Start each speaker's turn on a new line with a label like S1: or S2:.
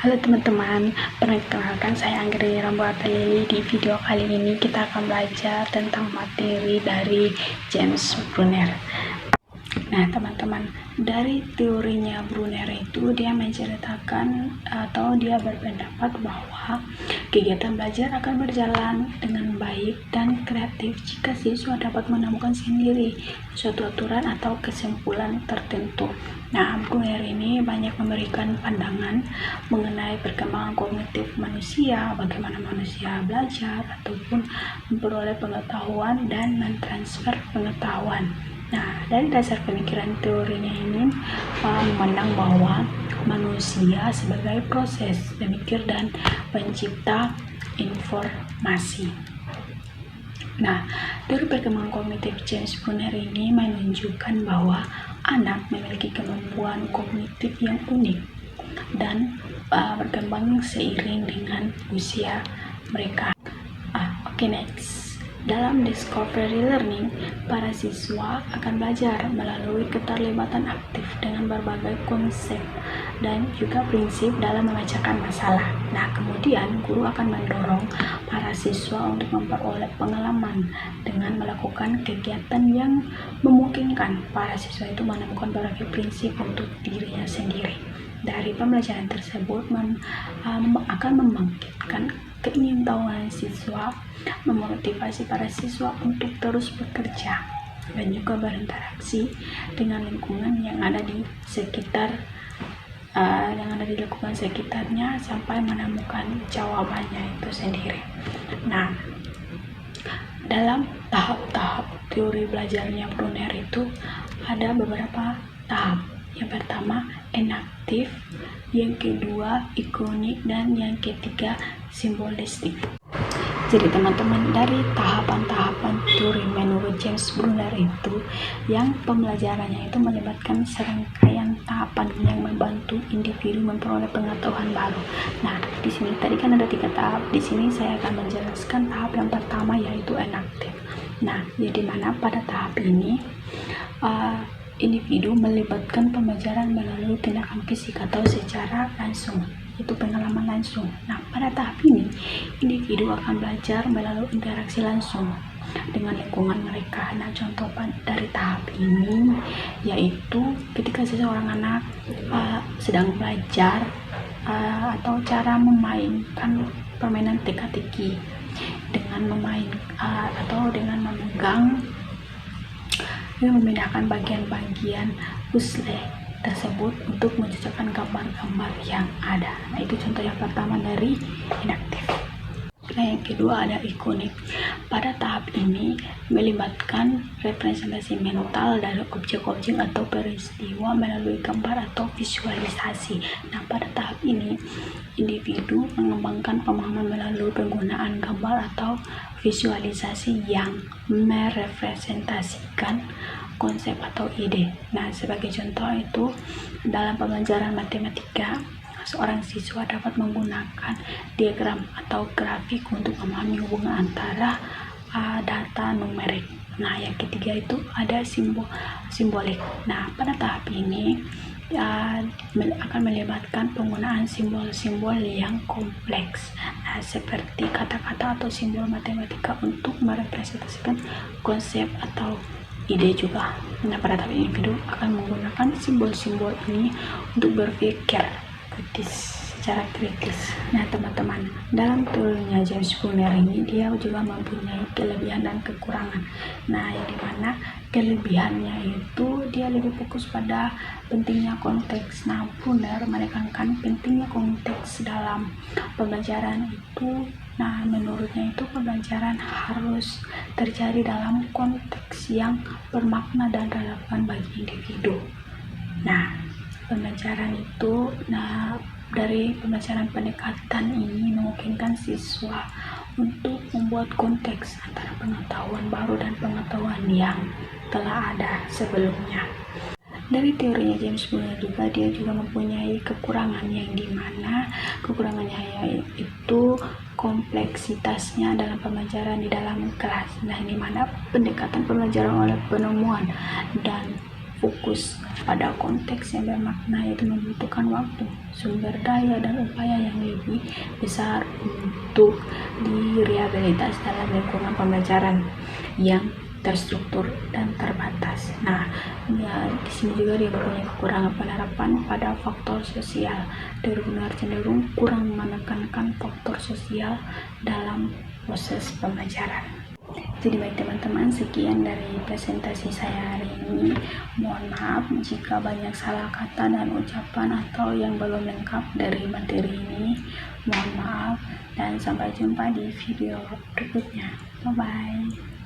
S1: Halo teman-teman, perkenalkan saya Anggri Rambuata Lili. Di video kali ini kita akan belajar tentang materi dari James Brunner. Nah teman-teman, dari teorinya Brunner itu dia menceritakan atau dia berpendapat bahwa kegiatan belajar akan berjalan dengan baik dan kreatif jika siswa dapat menemukan sendiri suatu aturan atau kesimpulan tertentu. Nah, Brunner ini banyak memberikan pandangan mengenai perkembangan kognitif manusia, bagaimana manusia belajar ataupun memperoleh pengetahuan dan mentransfer pengetahuan. Nah, dari dasar pemikiran teorinya ini memandang bahwa manusia sebagai proses pemikir dan pencipta informasi. Nah, dari perkembangan kognitif James Brunner ini menunjukkan bahwa anak memiliki kemampuan kognitif yang unik dan berkembang seiring dengan usia mereka. Next. Dalam discovery learning, para siswa akan belajar melalui keterlibatan aktif dengan berbagai konsep dan juga prinsip dalam memecahkan masalah. Nah, kemudian guru akan mendorong para siswa untuk memperoleh pengalaman dengan melakukan kegiatan yang memungkinkan para siswa itu menemukan berbagai prinsip untuk dirinya sendiri. Dari pembelajaran tersebut akan membangkitkan keingintahuan siswa, memotivasi para siswa untuk terus bekerja dan juga berinteraksi dengan lingkungan yang ada di lingkungan sekitarnya sampai menemukan jawabannya itu sendiri. Nah, dalam tahap-tahap teori belajarnya Brunner itu ada beberapa tahap. Yang pertama enaktif, yang kedua ikonik, dan yang ketiga simbolistik. Jadi teman-teman, dari tahapan-tahapan teori menurut James Brunner itu, yang pembelajarannya itu melibatkan serangkaian tahapan yang membantu individu memperoleh pengetahuan baru. Nah, di sini tadi kan ada 3 tahap. Di sini saya akan menjelaskan tahap yang pertama, yaitu enaktif. Nah, jadi mana pada tahap ini individu melibatkan pembelajaran melalui tindakan fisik atau secara langsung, itu pengalaman langsung. Nah, pada tahap ini individu akan belajar melalui interaksi langsung dengan lingkungan mereka. Nah, contoh dari tahap ini yaitu ketika seseorang anak sedang belajar atau cara memainkan permainan teka-teki dengan atau dengan memegang memindahkan bagian-bagian puzzle tersebut untuk mencocokkan gambar-gambar yang ada. Nah, itu contoh yang pertama dari inaktif. Nah, yang kedua ada ikonik. Pada tahap ini melibatkan representasi mental dari objek-objek atau peristiwa melalui gambar atau visualisasi. Nah, pada tahap ini individu mengembangkan pemahaman melalui penggunaan gambar atau visualisasi yang merepresentasikan konsep atau ide. Nah, sebagai contoh itu dalam pembelajaran matematika, seorang siswa dapat menggunakan diagram atau grafik untuk memahami hubungan antara data numerik. Nah, yang ketiga itu ada simbolik. Nah, pada tahap ini akan melibatkan penggunaan simbol-simbol yang kompleks, seperti kata-kata atau simbol matematika untuk merepresentasikan konsep atau ide juga. Nah, pada tahap individu akan menggunakan simbol-simbol ini untuk berpikir secara kritis. Nah teman-teman, dalam teorinya James Brunner ini dia juga mempunyai kelebihan dan kekurangan. Nah, yang dimana kelebihannya itu dia lebih fokus pada pentingnya konteks. Nah, Brunner menekankan pentingnya konteks dalam pembelajaran itu. Nah, menurutnya itu pembelajaran harus terjadi dalam konteks yang bermakna dan relevan bagi individu. Nah, dari pembelajaran pendekatan ini memungkinkan siswa untuk membuat konteks antara pengetahuan baru dan pengetahuan yang telah ada sebelumnya. Dari teorinya James Brunner juga dia juga mempunyai kekurangan, yang dimana kekurangannya yaitu kompleksitasnya dalam pembelajaran di dalam kelas. Nah, ini mana pendekatan pembelajaran oleh penemuan dan fokus pada konteks yang bermakna, yaitu membutuhkan waktu, sumber daya, dan upaya yang lebih besar untuk direhabilitas dalam lingkungan pembelajaran yang terstruktur dan terbatas. Nah, ya, di sini juga dia mempunyai kekurangan penerapan pada faktor sosial. Benar cenderung kurang menekankan faktor sosial dalam proses pembelajaran. Jadi baik teman-teman, sekian dari presentasi saya hari ini. Mohon maaf jika banyak salah kata dan ucapan atau yang belum lengkap dari materi ini. Mohon maaf dan sampai jumpa di video berikutnya. Bye bye.